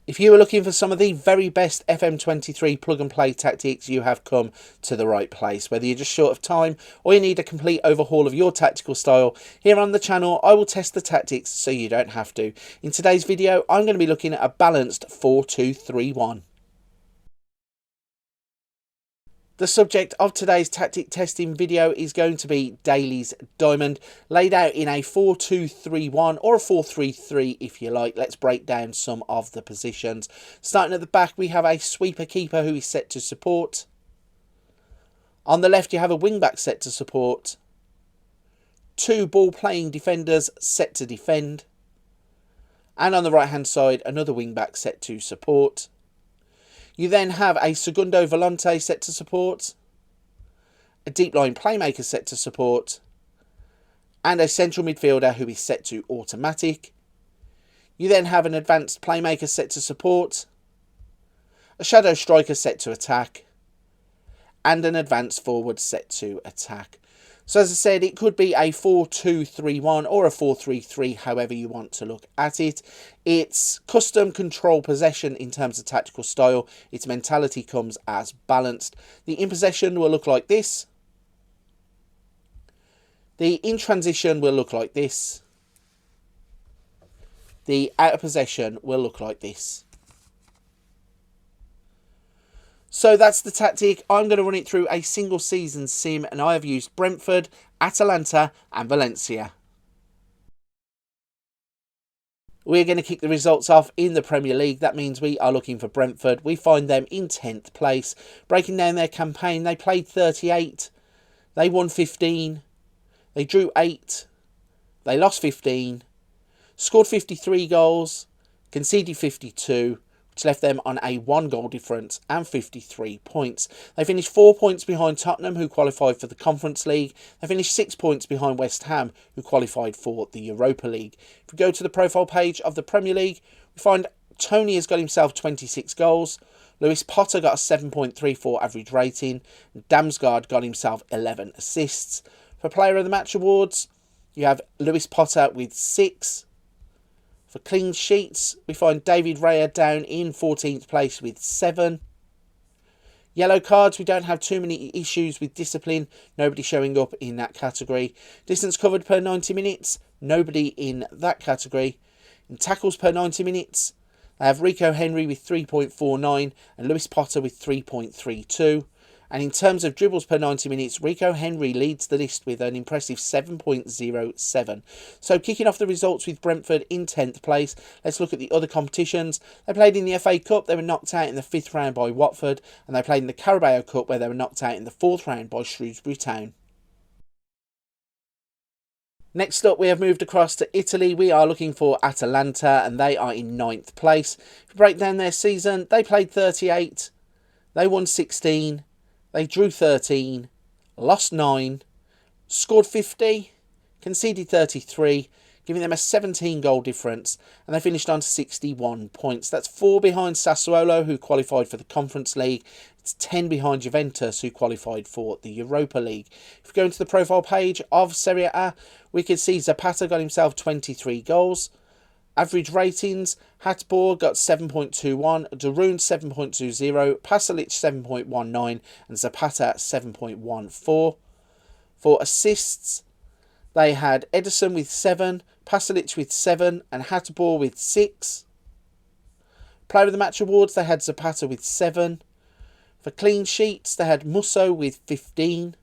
If you are looking for some of the very best FM23 plug and play tactics, you have come to the right place. Whether you're just short of time or you need a complete overhaul of your tactical style, here on the channel I will test the tactics so you don't have to. In today's video I'm going to be looking at a balanced 4-2-3-1. The subject of today's tactic testing video is going to be Daly's Diamond, laid out in a 4-2-3-1 or a 4-3-3 if you like. Let's break down some of the positions. Starting at the back, we have a sweeper keeper who is set to support. On the left, you have a wing-back set to support. Two ball-playing defenders set to defend. And on the right-hand side, another wing-back set to support. You then have a segundo volante set to support, a deep line playmaker set to support, and a central midfielder who is set to automatic. You then have an advanced playmaker set to support, a shadow striker set to attack, and an advanced forward set to attack. So as I said, it could be a 4-2-3-1 or a 4-3-3, however you want to look at it. It's custom control possession in terms of tactical style. Its mentality comes as balanced. The in possession will look like this. The in transition will look like this. The out of possession will look like this. So that's the tactic. I'm going to run it through a single season sim, and I have used Brentford, Atalanta and Valencia. We're going to kick the results off in the Premier League. That means we are looking for Brentford. We find them in 10th place. Breaking down their campaign, they played 38. They won 15. They drew 8. They lost 15. Scored 53 goals. Conceded 52. Which left them on a 1-goal difference and 53 points. They finished 4 points behind Tottenham, who qualified for the Conference League. They finished 6 points behind West Ham, who qualified for the Europa League. If we go to the profile page of the Premier League, we find Tony has got himself 26 goals. Lewis Potter got a 7.34 average rating. Damsgaard got himself 11 assists. For Player of the Match awards, you have Lewis Potter with 6. For clean sheets, we find David Raya down in 14th place with 7. Yellow cards, we don't have too many issues with discipline. Nobody showing up in that category. Distance covered per 90 minutes, nobody in that category. In tackles per 90 minutes, they have Rico Henry with 3.49 and Lewis Potter with 3.32. And in terms of dribbles per 90 minutes, Rico Henry leads the list with an impressive 7.07. So kicking off the results with Brentford in 10th place, let's look at the other competitions. They played in the FA Cup, they were knocked out in the 5th round by Watford, and they played in the Carabao Cup where they were knocked out in the 4th round by Shrewsbury Town. Next up, we have moved across to Italy. We are looking for Atalanta, and they are in 9th place. If we break down their season, they played 38, they won 16, they drew 13, lost 9, scored 50, conceded 33, giving them a 17-goal difference, and they finished on 61 points. That's 4 behind Sassuolo, who qualified for the Conference League. It's 10 behind Juventus, who qualified for the Europa League. If we go into the profile page of Serie A, we can see Zapata got himself 23 goals. Average ratings, Hatbour got 7.21, Darun 7.20, Pasalic 7.19 and Zapata 7.14. For assists, they had Ederson with 7, Pasalic with 7 and Hatbour with 6. Player of the Match awards, they had Zapata with 7. For clean sheets, they had Musso with 15.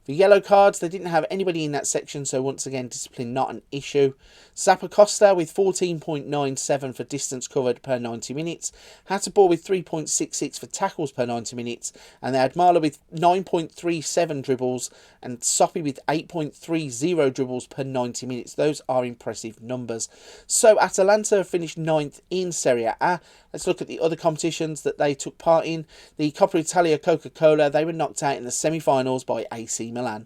For yellow cards, they didn't have anybody in that section, so once again, discipline not an issue. Zappacosta with 14.97 for distance covered per 90 minutes. Hatbour with 3.66 for tackles per 90 minutes. And they had Marla with 9.37 dribbles and Soppy with 8.30 dribbles per 90 minutes. Those are impressive numbers. So Atalanta finished 9th in Serie A. Let's look at the other competitions that they took part in. The Coppa Italia Coca-Cola, they were knocked out in the semi-finals by AC Milan.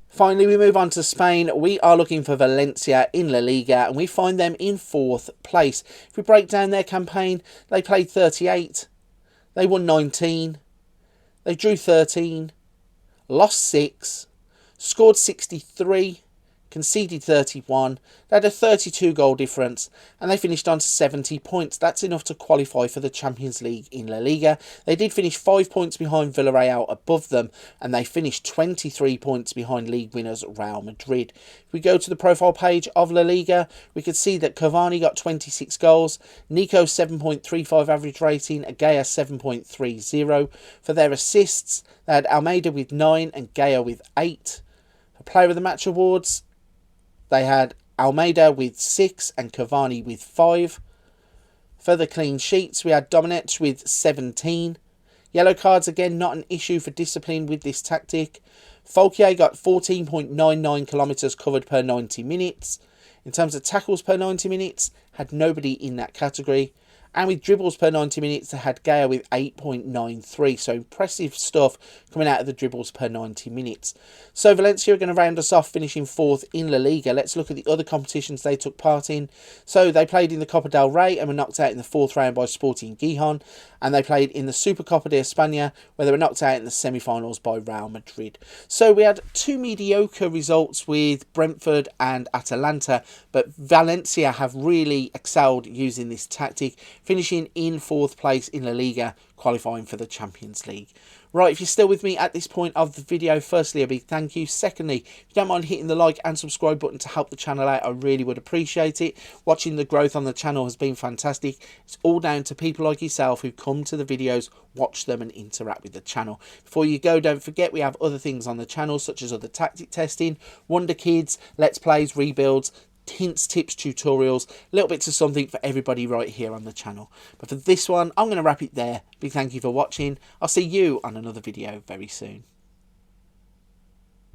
Finally, we move on to Spain. We are looking for Valencia in La Liga, and we find them in 4th place. If we break down their campaign, they played 38, they won 19, they drew 13, lost 6, scored 63, conceded 31. They had a 32 goal difference and they finished on 70 points. That's enough to qualify for the Champions League in La Liga. They did finish 5 points behind Villarreal above them, and they finished 23 points behind league winners Real Madrid. If we go to the profile page of La Liga, we could see that Cavani got 26 goals, Nico 7.35 average rating, Agea 7.30. For their assists, they had Almeida with 9 and Gea with 8. For Player of the Match awards, they had Almeida with 6 and Cavani with 5. For the clean sheets, we had Domenech with 17. Yellow cards, again, not an issue for discipline with this tactic. Folkier got 14.99 kilometres covered per 90 minutes. In terms of tackles per 90 minutes, had nobody in that category. And with dribbles per 90 minutes, they had Gea with 8.93. So impressive stuff coming out of the dribbles per 90 minutes. So Valencia are going to round us off, finishing 4th in La Liga. Let's look at the other competitions they took part in. So they played in the Copa del Rey and were knocked out in the 4th round by Sporting Gijon. And they played in the Supercopa de España, where they were knocked out in the semi-finals by Real Madrid. So we had 2 mediocre results with Brentford and Atalanta, but Valencia have really excelled using this tactic, finishing in 4th place in La Liga, qualifying for the Champions League. Right, if you're still with me at this point of the video, firstly, a big thank you. Secondly, if you don't mind hitting the like and subscribe button to help the channel out, I really would appreciate it. Watching the growth on the channel has been fantastic. It's all down to people like yourself who come to the videos, watch them and interact with the channel. Before you go, don't forget we have other things on the channel, such as other tactic testing, Wonder Kids, Let's Plays, rebuilds, hints, tips, tutorials, little bits of something for everybody right here on the channel. But for this one, I'm going to wrap it there. Big thank you for watching. I'll see you on another video very soon.